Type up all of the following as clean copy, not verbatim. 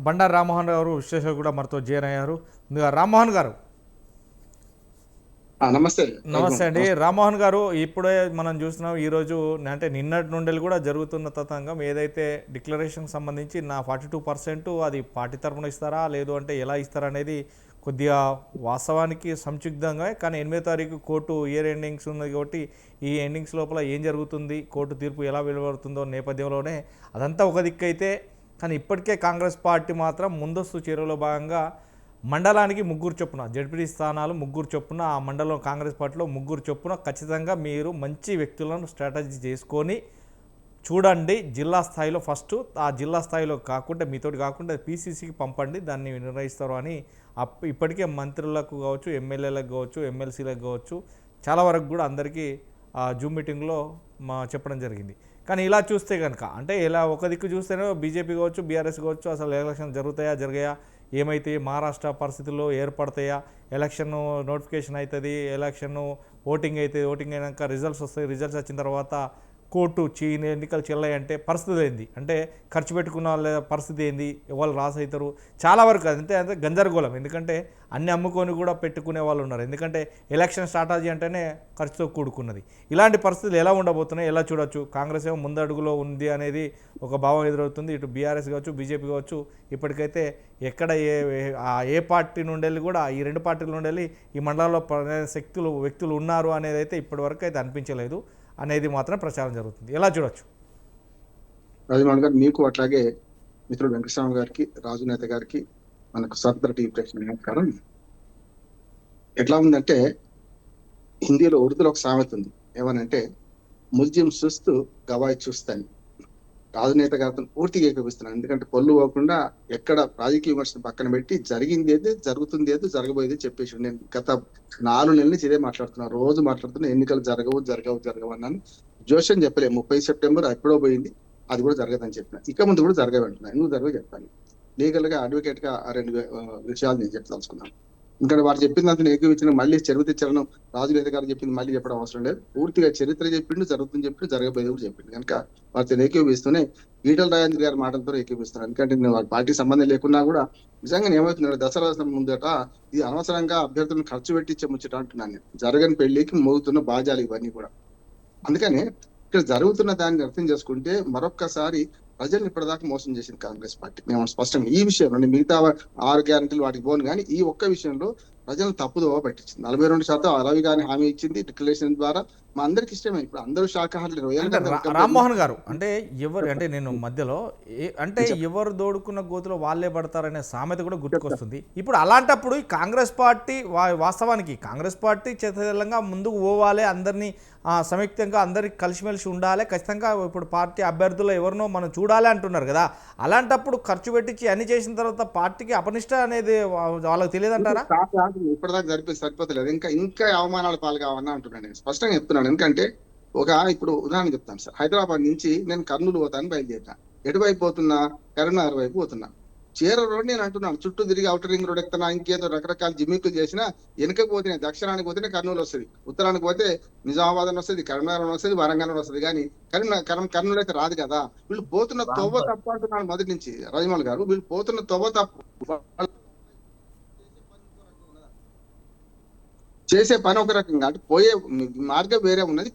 బండారు రామ్మోహన్ గారు విశ్లేషకులు కూడా మనతో జాయిన్ అయ్యారు. రామ్మోహన్ గారు నమస్తే. నమస్తే అండి. రామ్మోహన్ గారు, ఇప్పుడే మనం చూస్తున్నాం ఈరోజు అంటే నిన్నటి నుండి కూడా జరుగుతున్న తతంగం ఏదైతే డిక్లరేషన్ సంబంధించి నా 42% అది పార్టీ తరఫున ఇస్తారా లేదు అంటే ఎలా ఇస్తారా అనేది కొద్దిగా వాస్తవానికి సంక్షిప్తంగా, కానీ 8వ తారీఖు కోర్టు ఇయర్ ఎండింగ్స్ ఉన్నది కాబట్టి ఈ ఎండింగ్స్ లోపల ఏం జరుగుతుంది, కోర్టు తీర్పు ఎలా వెలువడుతుందో నేపథ్యంలోనే అదంతా ఒక దిక్కు అయితే, కానీ ఇప్పటికే కాంగ్రెస్ పార్టీ మాత్రం ముందస్తు చర్యలో భాగంగా మండలానికి 3 చొప్పున జడ్పీటీ స్థానాలు 3 చొప్పున ఆ మండలం కాంగ్రెస్ పార్టీలో 3 చొప్పున ఖచ్చితంగా మీరు మంచి వ్యక్తులను స్ట్రాటజీ చేసుకొని చూడండి, జిల్లా స్థాయిలో ఫస్ట్ ఆ జిల్లా స్థాయిలో కాకుండా మీతోటి కాకుండా పీసీసీకి పంపండి, దాన్ని నిర్ణయిస్తారు అని ఇప్పటికే మంత్రులకు కావచ్చు, ఎమ్మెల్యేలకు కావచ్చు, ఎమ్మెల్సీలకు కావచ్చు, చాలా వరకు కూడా అందరికీ జూమ్ మీటింగ్లో చెప్పడం జరిగింది. కానీ ఇలా చూస్తే కనుక అంటే ఇలా ఒక దిక్కు చూస్తేనే బీజేపీ కావచ్చు, బీఆర్ఎస్ కావచ్చు, అసలు ఎలక్షన్ జరగయా, ఏమైతే మహారాష్ట్ర పరిస్థితుల్లో ఏర్పడతాయా, ఎలక్షన్ నోటిఫికేషన్ అవుతుంది, ఎలక్షన్ ఓటింగ్ అవుతుంది, ఓటింగ్ అయినాక రిజల్ట్స్ వస్తాయి, రిజల్ట్స్ వచ్చిన తర్వాత కోర్టు ఎన్నికలు చెల్లాయంటే పరిస్థితి ఏంది, అంటే ఖర్చు పెట్టుకున్న వాళ్ళ పరిస్థితి ఏంది, వాళ్ళు రాస్ అవుతారు, చాలా వరకు అంతే అంటే గందరగోళం. ఎందుకంటే అన్ని అమ్ముకొని కూడా పెట్టుకునే వాళ్ళు ఉన్నారు. ఎందుకంటే ఎలక్షన్ స్ట్రాటజీ అంటేనే ఖర్చుతో కూడుకున్నది. ఇలాంటి పరిస్థితులు ఎలా ఉండబోతున్నాయి, ఎలా చూడొచ్చు? కాంగ్రెస్ ఏమో ముందడుగులో ఉంది అనేది ఒక భావం ఎదురవుతుంది. ఇటు బీఆర్ఎస్ కావచ్చు, బీజేపీ కావచ్చు, ఇప్పటికైతే ఎక్కడ ఏ పార్టీ నుండి కూడా ఈ 2 పార్టీల నుండి ఈ మండలంలో వ్యక్తులు ఉన్నారు అనేది అయితే ఇప్పటివరకు అయితే అనిపించలేదు అనేది మాత్రం ప్రచారం జరుగుతుంది. ఎలా చూడొచ్చు? రాజమౌళి గారు, మీకు అట్లాగే మిత్రుడు వెంకటస్వామి గారికి, రాజు నేత గారికి, మనకు స్వతంత్ర టీవీ ప్రేక్షకుల నమస్కారం. ఎట్లా ఉందంటే హిందీలో, ఉర్దూలో ఒక సామెత ఉంది, ఏమనంటే ముల్జిం చూస్తూ గవాయి చూస్తాను. రాజు నేత గారితో పూర్తిగా ఏకీపిస్తున్నాను. ఎందుకంటే పొల్లు పోకుండా ఎక్కడ రాజకీయ విమర్శను పక్కన పెట్టి జరిగింది ఏది, జరుగుతుంది ఏది, జరగబోయేది చెప్పేసి నేను గత 4 నెలల నుంచి ఇదే మాట్లాడుతున్నా, రోజు మాట్లాడుతున్నా. ఎన్నికలు జరగవు అన్నాను. జోషన్ చెప్పలేదు. 30 సెప్టెంబర్ ఎప్పుడో పోయింది, అది కూడా జరగదని చెప్పిన. ఇక ముందు కూడా జరగవంటున్నా. ఎందుకు జరగవు చెప్తాను. లీగల్ గా, అడ్వకేట్ గా 2 విషయాలు నేను చెప్పదలుచుకున్నాను. ఎందుకంటే వారు చెప్పిందంతా ఏకీపించిన మళ్ళీ చరిత్ర చరణం రాజు నేత గారు చెప్పింది మళ్ళీ చెప్పడం అవసరం లేదు. పూర్తిగా చరిత్ర చెప్పిండు, జరుగుతుంది చెప్పిండు, జరగబోయేది కూడా చెప్పిండు. కనుక వారితో ఏకీపిస్తూనే ఈటల రాజేంద్ర గారి మాటలతో ఏకీపిస్తున్నాను. ఎందుకంటే నేను వారి పార్టీ సంబంధం లేకున్నా కూడా నిజంగా ఏమవుతున్నాడు, దసరా ముందట ఇది అనవసరంగా అభ్యర్థులను ఖర్చు పెట్టించే ముచ్చట అంటున్నాను నేను. జరగని పెళ్లికి మోగుతున్న బాజాలు ఇవన్నీ కూడా. అందుకనే ఇక్కడ జరుగుతున్న దాన్ని అర్థం చేసుకుంటే మరొక్కసారి ప్రజల్ని ఇప్పటిదాకా మోసం చేసింది కాంగ్రెస్ పార్టీ. మేము స్పష్టంగా ఈ విషయంలో, మిగతా 6 గ్యారెంటీలు వాటికి పోను కానీ ఈ ఒక్క విషయంలో ప్రజలను తప్పుదోవ పట్టించింది. 42% అరవి గాని హామీ ఇచ్చింది డిక్లరేషన్ ద్వారా. మా అందరికి ఇష్టమే. ఇప్పుడు అందరూ శాఖాహారులు. రామ్మోహన్ గారు, అంటే ఎవరు అంటే నేను మధ్యలో అంటే ఎవరు దోడుకున్న గోతులో వాళ్ళే పడతారనే సామెత కూడా గుర్తుకొస్తుంది. ఇప్పుడు అలాంటప్పుడు ఈ కాంగ్రెస్ పార్టీ వాస్తవానికి కాంగ్రెస్ పార్టీ చేతలంగా ముందుకు పోవాలి, అందరినీ సంయుక్తంగా అందరికి కలిసిమెలిసి ఉండాలి, ఖచ్చితంగా ఇప్పుడు పార్టీ అభ్యర్థులు ఎవరినో మనం చూడాలి అంటున్నారు కదా. అలాంటప్పుడు ఖర్చు పెట్టించి అన్ని చేసిన తర్వాత పార్టీకి అపనిష్ట అనేది వాళ్ళకి తెలియదంటారా? ఇప్పటిదాకా సరిపోతలేదు, ఇంకా అవమానాల పాలు కావన్నా అంటున్నాను. నేను స్పష్టంగా చెప్తున్నాను. ఎందుకంటే ఇప్పుడు ఉదాహరణ చెప్తాను సార్. హైదరాబాద్ నుంచి నేను కర్నూలు పోతాను బయలుదేరినా. ఎటువైపు పోతున్నా? కరీంనగర్ వైపు పోతున్నా. చీర రోడ్ నేను అంటున్నాను, చుట్టూ తిరిగి అవుటర్ రింగ్ రోడ్ ఎక్కుతున్నా, ఇంకేదో రకరకాల జిమ్మికులు చేసినా. వెనుకకు పోతే దక్షిణానికి పోతేనే కర్నూలు వస్తుంది, ఉత్తరానికి పోతే నిజామాబాద్ అని వస్తుంది, కరీంనగర్ వస్తుంది, వరంగల్ వస్తుంది. కానీ కర్నూలు అయితే రాదు కదా. వీళ్ళు పోతున్న తొవ్వ తప్పు అంటున్నాను మొదటి నుంచి రాజమౌళి గారు. వీళ్ళు పోతున్న తొవ్వ తప్పు, చేసే పని ఒక రకంగా, అంటే పోయే మార్గం వేరే ఉన్నది,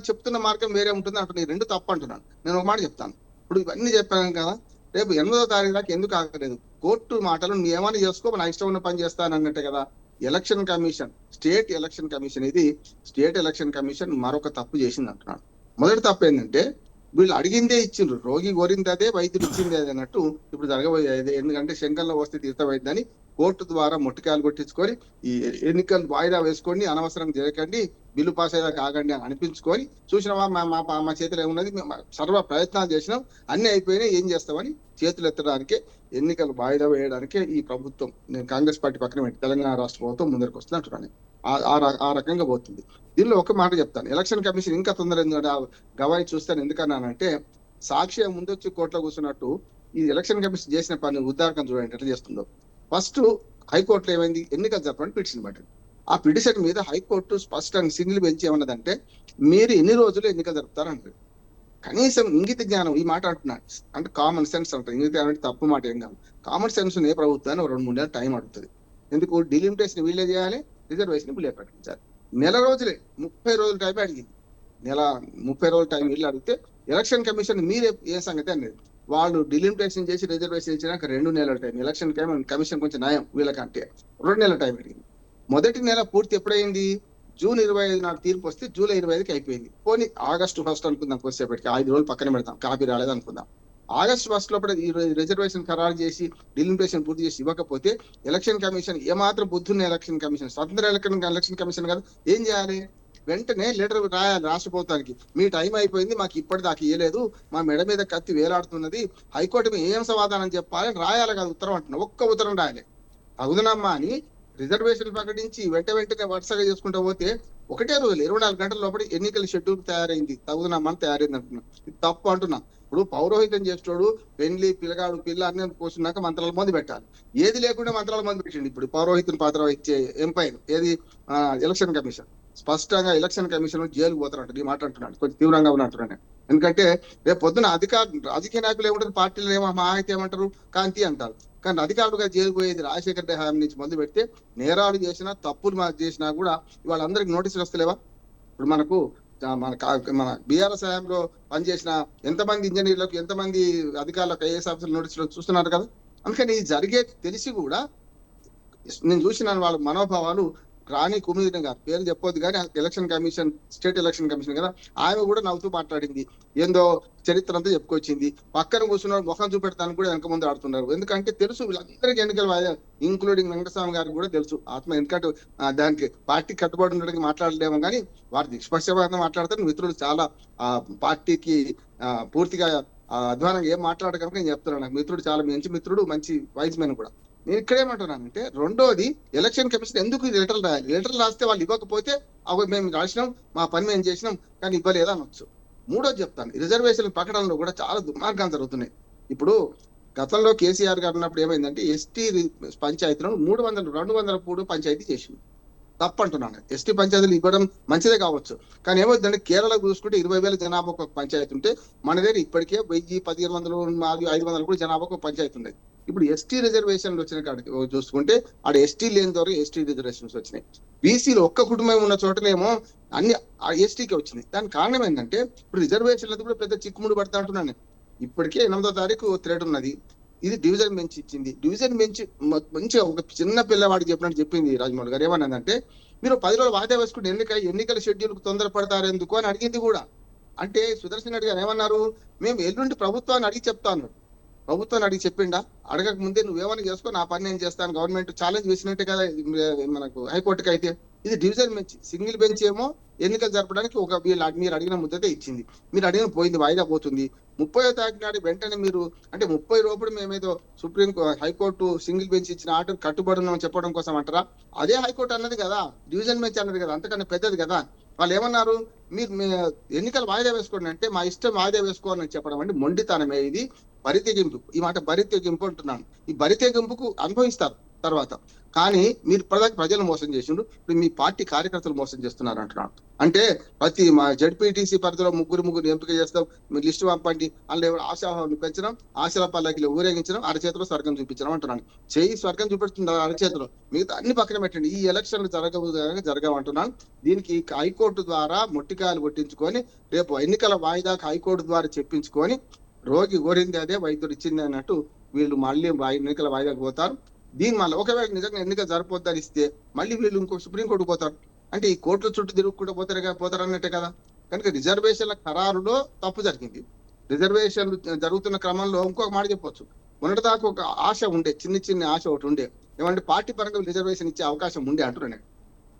చెప్తున్న మార్గం వేరే ఉంటుంది అంటున్నాను. 2 తప్పు అంటున్నాను. నేను ఒక మాట చెప్తాను. ఇప్పుడు ఇవన్నీ చెప్పాను కదా, రేపు 8వ తారీఖు దాకా ఎందుకు ఆగలేదు? కోర్టు మాటలు నీ ఏమైనా చేసుకో, నా ఇష్టం ఉన్న పని చేస్తాను అన్నట్టే కదా. Election commission, state election commission, ఇది స్టేట్ ఎలక్షన్ కమిషన్ మరొక తప్పు చేసింది అంటున్నాను. మొదటి తప్పు ఏంటంటే వీళ్ళు అడిగిందే ఇచ్చిండ్రు, రోగి కోరింది అదే, వైద్యులు ఇచ్చింది అదే అన్నట్టు ఇప్పుడు జరగబోయేది. ఎందుకంటే శంకర్లో వస్తే తీర్థమైందని కోర్టు ద్వారా మొట్టికాయలు కొట్టించుకొని ఈ ఎన్నికలు వాయిదా వేసుకొని అనవసరంగా జరగకండి, బిల్లు పాస్ అయ్యేదాకా ఆగండి అని అనిపించుకొని, చూసినావా మా చేతిలో ఏమున్నది, సర్వ ప్రయత్నాలు చేసినాం, అన్ని అయిపోయినాయి, ఏం చేస్తామని చేతులు ఎత్తడానికే, ఎన్నికలు వాయిదా వేయడానికే ఈ ప్రభుత్వం, నేను కాంగ్రెస్ పార్టీ పక్కన పెట్టి తెలంగాణ రాష్ట్ర ప్రభుత్వం ముందరికి వస్తుంది అంటున్నాను. ఆ రకంగా పోతుంది. దీనిలో ఒక మాట చెప్తాను. ఎలక్షన్ కమిషన్ ఇంకా తొందర ఎందుకంటే గవాయి చూస్తాను ఎందుకన్నానంటే, సాక్షి ముందు వచ్చి కోర్టులో కూర్చున్నట్టు ఈ ఎలక్షన్ కమిషన్ చేసిన పని ఉద్దారకం చూడండి ఎట్లా చేస్తుందో. ఫస్ట్ హైకోర్టులో ఏమైంది, ఎన్నికలు జరపని పిటిషన్ పట్టింది. ఆ పిటిషన్ మీద హైకోర్టు స్పష్టంగా సింగిల్ బెంచ్ ఏమన్నదంటే, మీరు ఎన్ని రోజులు ఎన్నికలు జరుపుతారంటారు. కనీసం ఇంగిత జ్ఞానం, ఈ మాట అంటున్నాను అంటే కామన్ సెన్స్ అంటారు, ఇంగిత జ్ఞానం అంటే తప్పు మాట ఏం కాదు. కామన్ సెన్స్ ఏ ప్రభుత్వాన్ని 2-3 నెలలు టైం అడుగుతుంది. ఎందుకు డిలిమిటేషన్ వీళ్ళే చేయాలి, రిజర్వేషన్ వీళ్ళే ప్రకటించాలి. నెల రోజులే 30 రోజులు టైం అడిగింది. 30 రోజుల టైం వీళ్ళు అడిగితే ఎలక్షన్ కమిషన్ మీరే ఏ సంగతి అనేది వాళ్ళు డిలిమిటేషన్ చేసి రిజర్వేషన్ ఇచ్చినాక 2 నెలల టైం. ఎలక్షన్ కమిషన్ కొంచెం న్యాయం వీళ్ళకంటే 2 నెలల టైం అడిగింది. మొదటి నెల పూర్తి ఎప్పుడైంది? జూన్ 25 నాడు తీర్పు వస్తే జూలై 25కి అయిపోయింది. పోనీ ఆగస్టు 1 అనుకుందాం, కొద్దిసేపటికి 5 రోజులు పక్కన పెడతాం, కాపీ రాలేదు అనుకుందాం. ఆగస్టు 1 లోపల ఈ రిజర్వేషన్ ఖరారు చేసి డిలిమిటేషన్ పూర్తి చేసి ఇవ్వకపోతే ఎలక్షన్ కమిషన్ ఏమాత్రం బుద్ధున్న ఎలక్షన్ కమిషన్, స్వతంత్ర ఎలక్షన్ కమిషన్ కాదు, ఏం చేయాలి? వెంటనే లెటర్ రాయాలి రాష్ట్ర ప్రభుత్వానికి, మీ టైం అయిపోయింది, మాకు ఇప్పటిదాకా ఇవ్వలేదు, మా మెడ మీద కత్తి వేలాడుతున్నది, హైకోర్టు మీద ఏం సమాధానం చెప్పాలని రాయాలి కదా ఉత్తరం అంటున్నా. ఒక్క ఉత్తరం రాయాలి. అవునమ్మా అని రిజర్వేషన్ ప్రకటించి వెంటనే వరుసగా చేసుకుంటూ పోతే ఒకటే రోజులు 24 గంటల లోపల ఎన్నికల షెడ్యూల్ తయారైంది, తగుదనమ్మా అని తయారైంది అంటున్నా. ఇది తప్పు అంటున్నా. ఇప్పుడు పౌరోహితం చేసేటోడు పెళ్లి పిల్లగాడు పిల్ల అన్ని కూర్చున్నాక మంత్రాల మంది పెట్టాలి. ఏది లేకుండా మంత్రాల మంది పెట్టిండు. ఇప్పుడు పౌరోహితం పాత్ర ఇచ్చే ఎంపైర్ ఏది ఎలక్షన్ కమిషన్ స్పష్టంగా ఎలక్షన్ కమిషన్ జైలుకు పోతారంట. ఈ మాట అంటున్నాడు, కొంచెం తీవ్రంగా ఉన్నట్టున్నాను. ఎందుకంటే రేపు పొద్దున రాజకీయ నాయకులు ఏమంటారు, పార్టీలు ఏమో మా అయితే ఏమంటారు, కాంతి అంటారు. కానీ అధికారులుగా జైలు పోయేది రాజశేఖర రెడ్డి హయాం నుంచి మొదలు పెడితే నేరాలు చేసినా తప్పులు చేసినా కూడా వాళ్ళందరికీ నోటీసులు వస్తలేవా? ఇప్పుడు మన బీఆర్ఎస్ హయాంలో పనిచేసిన ఎంతమంది ఇంజనీర్లకు, ఎంతమంది అధికారులకు, ఐఏఎస్ ఆఫీసర్లు నోటీసులు చూస్తున్నారు కదా. అందుకని ఇది జరిగే తెలిసి కూడా నేను చూసిన వాళ్ళ మనోభావాలు. రాణి కుముదిని గారు పేరు చెప్పొద్దు కానీ election commission, state election commission కదా, ఆమె కూడా నవ్వుతూ మాట్లాడింది. ఏందో చరిత్ర అంతా చెప్పుకొచ్చింది. పక్కన కూర్చున్న ముఖం చూపెడతానికి కూడా వెనక ముందు ఆడుతున్నారు. ఎందుకంటే తెలుసు వీళ్ళందరికీ ఎన్నికలు వాయిదా, ఇంక్లూడింగ్ వెంకటస్వామి గారికి కూడా తెలుసు ఆత్మ. ఎందుకంటే దానికి పార్టీ కట్టుబడి ఉండడానికి మాట్లాడలేమో కానీ వారు నిష్పక్షపాతంగా మాట్లాడతారు. మిత్రులు చాలా పార్టీకి పూర్తిగా అధ్వానంగా ఏం మాట్లాడకనుక నేను చెప్తున్నాను. నాకు మిత్రుడు చాలా మంచి మిత్రుడు, మంచి వైజ్ మెన్ కూడా. నేను ఇక్కడేమంటున్నానంటే రెండోది ఎలక్షన్ కమిషన్ ఎందుకు లెటర్లు రాయాలి? లెటర్లు రాస్తే వాళ్ళు ఇవ్వకపోతే అవి మేము రాసినాం, మా పని మేము చేసినాం కానీ ఇవ్వలేదా అనొచ్చు. మూడోది చెప్తాను, రిజర్వేషన్ ప్రకటనలో కూడా చాలా దుర్మార్గాలు జరుగుతున్నాయి. ఇప్పుడు గతంలో కేసీఆర్ గారు ఉన్నప్పుడు ఏమైందంటే ఎస్టీ పంచాయతీలను 200 పంచాయతీ చేసింది. తప్పంటున్నాను. ఎస్టీ పంచాయతీలు ఇవ్వడం మంచిదే కావచ్చు, కానీ ఏమవుతుందంటే కేరళ చూసుకుంటే 20,000 జనాభా ఒక పంచాయతీ ఉంటే మన దగ్గర ఇప్పటికే 1000, 1,100, 500 కూడా జనాభా ఒక పంచాయతీ ఉండేది. ఇప్పుడు ఎస్టీ రిజర్వేషన్లు వచ్చిన కాడికి చూసుకుంటే ఆడ ఎస్టీ లేని ద్వారా ఎస్టీ రిజర్వేషన్స్ వచ్చినాయి. బీసీలు ఒక్క కుటుంబం ఉన్న చోటనేమో అన్ని ఎస్టీకి వచ్చినాయి. దానికి కారణం ఏంటంటే ఇప్పుడు రిజర్వేషన్లది కూడా పెద్ద చిక్కుముడి పడతా అంటున్నాను. ఇప్పటికే 8వ తారీఖు థ్రెడ్ ఉన్నది. ఇది డివిజన్ బెంచ్ ఇచ్చింది. డివిజన్ బెంచ్ మంచిగా ఒక చిన్న పిల్లవాడికి చెప్పినట్టు చెప్పింది రాజమౌళి గారు. ఏమన్నదంటే మీరు 10 రోజులు వాయిదా వేసుకుంటే ఎన్నికల షెడ్యూల్ కు తొందరపడతారు ఎందుకు అని అడిగింది కూడా. అంటే సుదర్శన్ రెడ్డి గారు ఏమన్నారు, మేము ఎల్లుండి ప్రభుత్వాన్ని అడిగి చెప్తాను. ప్రభుత్వాన్ని అడిగి చెప్పిండా? అడగక ముందే నువ్వేమని చేసుకో, నా పని నేను చేస్తాను. గవర్నమెంట్ ఛాలెంజ్ వేసినట్టే కదా మనకు హైకోర్టుకి. అయితే ఇది డివిజన్ బెంచ్, సింగిల్ బెంచ్ ఏమో ఎన్నికలు జరపడానికి మీరు అడిగిన ముద్దతే ఇచ్చింది. మీరు అడిగిన పోయింది, వాయిదా పోతుంది. 30వ తారీఖు నాడు వెంటనే మీరు అంటే 30 లోపల మేమేదో హైకోర్టు సింగిల్ బెంచ్ ఇచ్చిన ఆర్డర్ కట్టుబడి ఉన్నామని చెప్పడం కోసం అంటారా? అదే హైకోర్టు అన్నది కదా, డివిజన్ బెంచ్ అన్నది కదా, అంతకన్నా పెద్దది కదా. వాళ్ళు ఏమన్నారు, మీరు ఎన్నికలు వాయిదా వేసుకోండి అంటే మా ఇష్టం వాయిదా వేసుకోవాలని చెప్పడం అంటే మొండితనమే. ఇది బరితెగింపు. ఈ మాట బరితెగింపు అంటున్నాను. ఈ బరితెగింపుకు అనుభవిస్తారు తర్వాత. కానీ మీరు ఇప్పటిదాకా ప్రజలు మోసం చేసిండ్రు, ఇప్పుడు మీ పార్టీ కార్యకర్తలు మోసం చేస్తున్నారు అంటున్నాను. అంటే ప్రతి మా జడ్పీటీసీ పరిధిలో ముగ్గురు ఎంపిక చేస్తాం, మీరు లిస్టు పంపండి, అందులో ఆశాభావాన్ని పెంచడం, ఆశల పల్లకిలో ఊరేగించడం, అరచేతిలో స్వర్గం చూపించడం అంటున్నాను. చేయి స్వర్గం చూపిస్తున్నారు అరచేతిలో, మిగతా అన్ని పక్కన పెట్టండి. ఈ ఎలక్షన్లు జరగవంటున్నాను. దీనికి హైకోర్టు ద్వారా మొట్టికాయలు కొట్టించుకొని రేపు ఎన్నికల వాయిదాకు హైకోర్టు ద్వారా చెప్పించుకొని రోగి కోరింది అదే వైద్యుడు ఇచ్చింది అన్నట్టు వీళ్ళు మళ్ళీ ఎన్నికల వాయిదాకు పోతారు. దీని మళ్ళీ ఒకవేళ నిజంగా ఎన్నిక జరపొద్దని ఇస్తే మళ్ళీ వీళ్ళు ఇంకో సుప్రీంకోర్టు పోతారు. అంటే ఈ కోర్టుల చుట్టూ తిరుగుకుంటూ పోతారు అన్నట్టే కదా. కనుక రిజర్వేషన్ల ఖరారులో తప్పు జరిగింది. రిజర్వేషన్లు జరుగుతున్న క్రమంలో ఇంకొక మాట చెప్పొచ్చు. మొన్నటిదాకా ఒక ఆశ ఉండే, చిన్న ఆశ ఒకటి ఉండే, ఏమంటే పార్టీ పరంగా రిజర్వేషన్ ఇచ్చే అవకాశం ఉండే అంటున్నాను.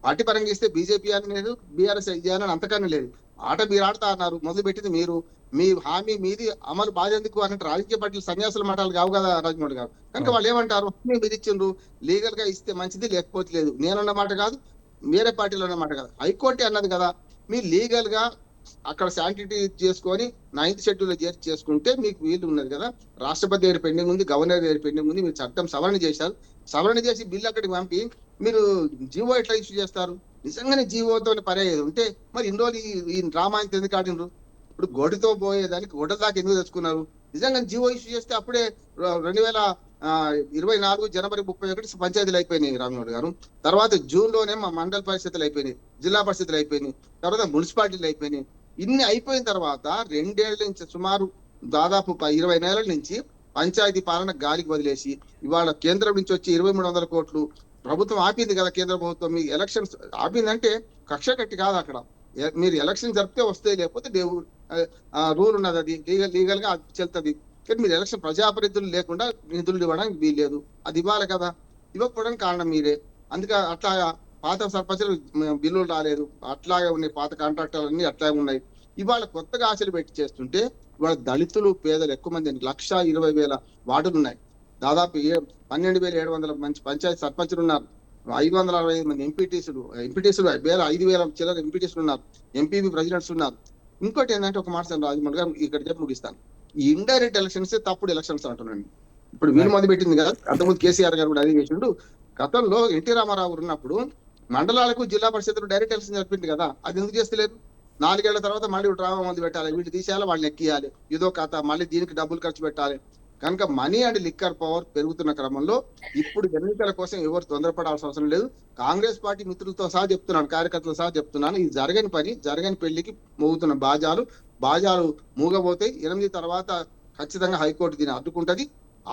పార్టీ పరంగా ఇస్తే బీజేపీ అని లేదు, బీఆర్ఎస్ చేయాలని అంతకన్నా లేదు. ఆట మీరు ఆడతా అన్నారు, మొదలు పెట్టింది మీరు. మీ హామీ మీది అమలు బాధెందుకు అన్నట్టు రాజకీయ పార్టీలు సన్యాసుల మాటలు కావు కదా రాజమౌళి గారు. కనుక వాళ్ళు ఏమంటారు, మీరు ఇచ్చిండ్రు, లీగల్ గా ఇస్తే మంచిది, లేకపోతే లేదు. నేనున్న మాట కాదు, వేరే పార్టీలో ఉన్న మాట కాదు, హైకోర్టు అన్నది కదా. మీరు లీగల్ గా అక్కడ శాంటిటీ చేసుకొని 9th షెడ్యూల్ చేసుకుంటే మీకు వీలు ఉన్నది కదా. రాష్ట్రపతి దగ్గర పెండింగ్ ఉంది, గవర్నర్ దగ్గర పెండింగ్ ఉంది, మీరు చట్టం సవరణ చేశారు. సవరణ చేసి బిల్లు అక్కడికి పంపి మీరు జీవో ఎట్లా ఇష్యూ చేస్తారు? నిజంగానే జీవోతో పని అయ్యేది ఉంటే మరి ఇన్ని రోజులు ఈ డ్రామాకి ఎందుకు ఆడినరు? ఇప్పుడు గొడ్డుతో పోయేదానికి గొడ్డ దాకా ఎందుకు తెచ్చుకున్నారు? నిజంగా జీవో ఇష్యూ చేస్తే అప్పుడే 24 జనవరి 31 పంచాయతీలు అయిపోయినాయి రామగౌడ్ గారు. తర్వాత జూన్ లోనే మా మండల పరిషత్తులు అయిపోయినాయి, జిల్లా పరిషత్తులు అయిపోయినాయి, తర్వాత మున్సిపాలిటీలు అయిపోయినాయి. ఇన్ని అయిపోయిన తర్వాత 2 ఏళ్ల నుంచి సుమారు దాదాపు 20 నెలల నుంచి పంచాయతీ పాలన గాలికి వదిలేసి ఇవాళ కేంద్రం నుంచి వచ్చి 2300 కోట్లు ప్రభుత్వం ఆపింది కదా. కేంద్ర ప్రభుత్వం మీ ఎలక్షన్స్ ఆపిందంటే కక్ష కట్టి కాదు. అక్కడ మీరు ఎలక్షన్ జరిపితే వస్తాయి, లేకపోతే దేవుడు రూల్ ఉన్నది, అది లీగల్ గా చెల్తుంది. కానీ మీరు ఎలక్షన్ ప్రజాప్రతినిధులు లేకుండా నిధులు ఇవ్వడానికి వీల్లేదు. అది ఇవ్వాలి కదా, ఇవ్వకపోవడానికి కారణం మీరే. అందుకే అట్లా పాత సర్పంచులు బిల్లులు రాలేదు, అట్లాగే ఉన్నాయి. పాత కాంట్రాక్టర్లన్నీ అట్లాగే ఉన్నాయి. ఇవాళ కొత్తగా ఆశలు పెట్టి చేస్తుంటే ఇవాళ దళితులు పేదలు ఎక్కువ మంది, 1,20,000 వార్డులు ఉన్నాయి. దాదాపు 12,700 మంచి పంచాయతీ సర్పంచులు ఉన్నారు, 565 మంది ఎంపీటీసులు 5,000 చిల్లర ఎంపీటీసులు ఉన్నారు, ఎంపీబీ ప్రెసిడెంట్స్ ఉన్నారు. ఇంకోటి ఏంటంటే ఒక మాట రాజమౌళి గారు ఇక్కడ చెప్పి ముగిస్తాను. ఈ ఇండైరెక్ట్ ఎలక్షన్స్ తప్పుడు ఎలక్షన్స్ అంటున్నాను. ఇప్పుడు వీలు మంది పెట్టింది కదా, అంతకుముందు కేసీఆర్ గారు కూడా అదే చేసిండు. గతంలో ఎన్టీ రామారావు ఉన్నప్పుడు మండలాలకు జిల్లా పరిషత్తులు డైరెక్ట్ ఎలక్షన్ జరిపింది కదా, అది ఎందుకు చేస్తలేదు? 4 ఏళ్ల తర్వాత మళ్ళీ డ్రామా మంది పెట్టాలి, వీటి తీసేయాలి, వాళ్ళని ఎక్కియాలి, ఇదో కథ, మళ్ళీ దీనికి డబ్బులు ఖర్చు పెట్టాలి. కనుక మనీ అండ్ లిక్కర్ పవర్ పెరుగుతున్న క్రమంలో ఇప్పుడు ఎన్నికల కోసం ఎవరు తొందరపడాల్సిన అవసరం లేదు. కాంగ్రెస్ పార్టీ మిత్రులతో సహా చెప్తున్నాను, కార్యకర్తలతో సహా చెప్తున్నాను, ఇది జరగని పని. జరగని పెళ్లికి మోగుతున్న బాజాలు మూగబోతాయి. 8 తర్వాత ఖచ్చితంగా హైకోర్టు దీన్ని అడ్డుకుంటది.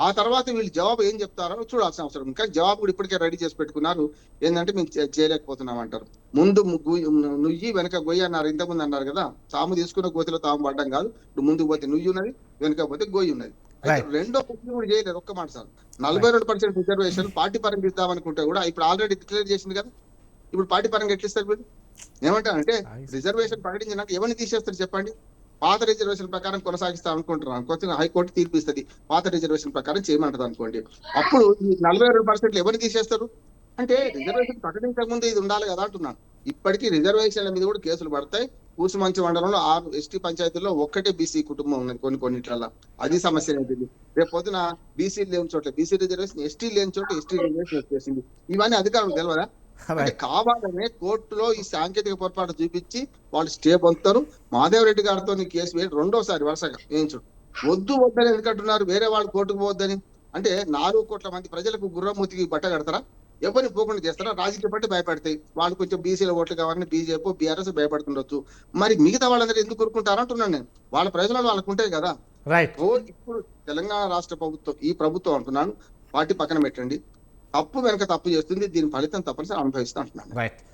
ఆ తర్వాత వీళ్ళు జవాబు ఏం చెప్తారో చూడాల్సిన అవసరం. కానీ జవాబు కూడా ఇప్పటికే రెడీ చేసి పెట్టుకున్నారు. ఏంటంటే మేము చేయలేకపోతున్నాం అంటారు. ముందు నుయ్యి వెనక గొయ్యి అన్నారు, ఇంతకుముందు అన్నారు కదా. సాము తీసుకున్న గోతిలో తాము పడ్డం కాదు. ఇప్పుడు ముందుకు పోతే నుయ్యి ఉన్నది, వెనక పోతే గొయ్యి ఉన్నది. రెండో ప్రశ్న కూడా చేయలేదు. ఒక్క మాట సార్, 42% రిజర్వేషన్ పార్టీ పరంగా ఇద్దామనుకుంటే కూడా ఇప్పుడు ఆల్రెడీ డిక్లేర్ చేసింది కదా. ఇప్పుడు పార్టీ పరంగా ఎట్లా ఇస్తారు వీళ్ళు? ఏమంటారంటే రిజర్వేషన్ ప్రకటించినాక ఎవరిని తీసేస్తారు చెప్పండి? పాత రిజర్వేషన్ ప్రకారం కొనసాగిస్తా అనుకుంటున్నాను, కొత్తగా హైకోర్టు తీర్పు ఇస్తుంది, పాత రిజర్వేషన్ ప్రకారం చేయమంటది అనుకోండి. అప్పుడు ఈ 42% ఎవరిని తీసేస్తారు? అంటే రిజర్వేషన్ ప్రకటించక ముందు ఇది ఉండాలి కదా అంటున్నాను. ఇప్పటికీ రిజర్వేషన్ల మీద కూడా కేసులు పడతాయి. కూసుమంచి మండలంలో 6 ఎస్టీ పంచాయతీల్లో ఒక్కటే బీసీ కుటుంబం ఉన్నది కొన్నిట్లలో. అది సమస్య లేదు. రేపు పొద్దున బీసీ లేని చోట్ల బీసీ రిజర్వేషన్, ఎస్టీ లేని చోట ఎస్టీ రిజర్వేషన్ వచ్చేసింది. ఇవన్నీ అధికారులు తెలియదా? అంటే కావాలనే కోర్టులో ఈ సాంకేతిక పొరపాటు చూపించి వాళ్ళు స్టే పొందుతారు. మాధవరెడ్డి గారితో కేసు వేసి 2వ సారి వరుసగా వేయించు. వద్దని ఎందుకంటున్నారు? వేరే వాళ్ళు కోర్టుకు పోవద్దని. అంటే 4 కోట్ల మంది ప్రజలకు గుర్రమూతికి బట్ట కడతారా? ఎవరిని పోకుండా చేస్తారా? రాజకీయ పార్టీ భయపడతాయి. వాళ్ళు కొంచెం బీసీల ఓట్లు కావాలని బీజేపీ బీఆర్ఎస్ భయపడుతుండొచ్చు. మరి మిగతా వాళ్ళందరూ ఎందుకు కోరుకుంటారు అంటున్నాను నేను. వాళ్ళ ప్రయోజనాలు వాళ్ళకు ఉంటాయి కదా. ఇప్పుడు తెలంగాణ రాష్ట్ర ప్రభుత్వం, ఈ ప్రభుత్వం అంటున్నాను, పార్టీ పక్కన పెట్టండి, తప్పు వెనక తప్పు చేస్తుంది. దీని ఫలితం తప్పనిసరి అనుభవిస్తా అంటున్నాను.